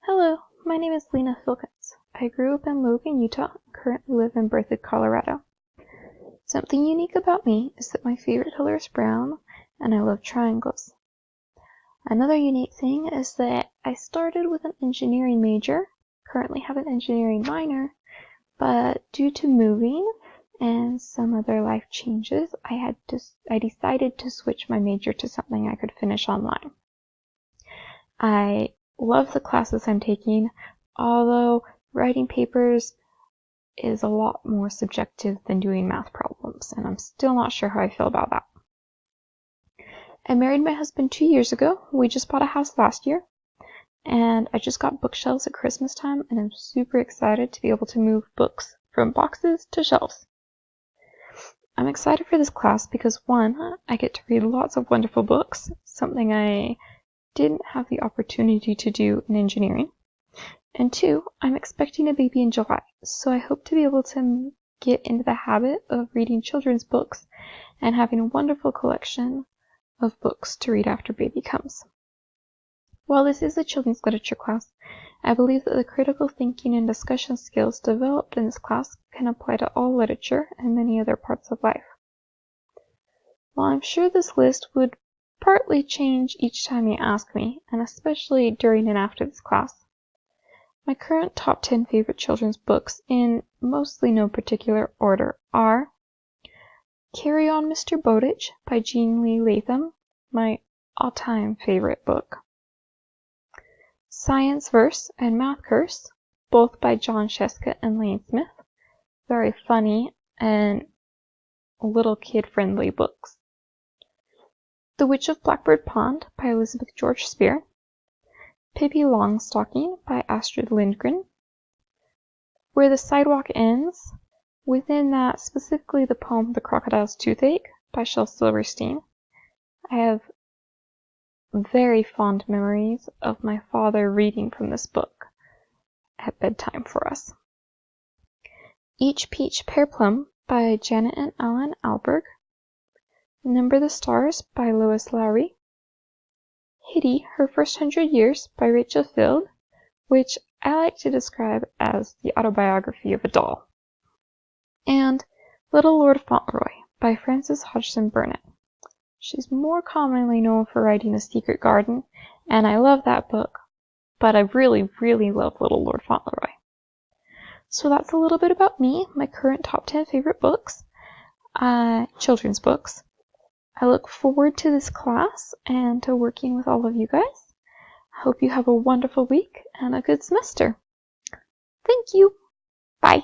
Hello, my name is Lena Filkins. I grew up in Logan, Utah, and currently live in Berthoud, Colorado. Something unique about me is that my favorite color is brown, and I love triangles. Another unique thing is that I started with an engineering major, currently have an engineering minor, but due to moving and some other life changes, I decided to switch my major to something I could finish online. I love the classes I'm taking, although writing papers is a lot more subjective than doing math problems, and I'm still not sure how I feel about that. I married my husband 2 years ago. We just bought a house last year, and I just got bookshelves at Christmas time, and I'm super excited to be able to move books from boxes to shelves. I'm excited for this class because, one, I get to read lots of wonderful books, something I didn't have the opportunity to do in engineering. And two, I'm expecting a baby in July, so I hope to be able to get into the habit of reading children's books and having a wonderful collection of books to read after baby comes. While this is a children's literature class, I believe that the critical thinking and discussion skills developed in this class can apply to all literature and many other parts of life. While I'm sure this list would partly change each time you ask me, and especially during and after this class, my current top 10 favorite children's books, in mostly no particular order, are Carry On, Mr. Bowditch by Jean Lee Latham, my all-time favorite book. Science Verse and Math Curse, both by Jon Scieszka and Lane Smith. Very funny and little kid-friendly books. The Witch of Blackbird Pond by Elizabeth George Spear. Pippi Longstocking by Astrid Lindgren. Where the Sidewalk Ends, within that specifically the poem The Crocodile's Toothache by Shel Silverstein. I have very fond memories of my father reading from this book at bedtime for us. Each Peach Pear Plum by Janet and Alan Alberg. Number the Stars by Lois Lowry. Hitty, Her First 100 Years by Rachel Field, which I like to describe as the autobiography of a doll. And Little Lord Fauntleroy by Frances Hodgson Burnett. She's more commonly known for writing The Secret Garden, and I love that book, but I really, really love Little Lord Fauntleroy. So that's a little bit about me, my current top 10 favorite books, children's books. I look forward to this class and to working with all of you guys. I hope you have a wonderful week and a good semester. Thank you. Bye.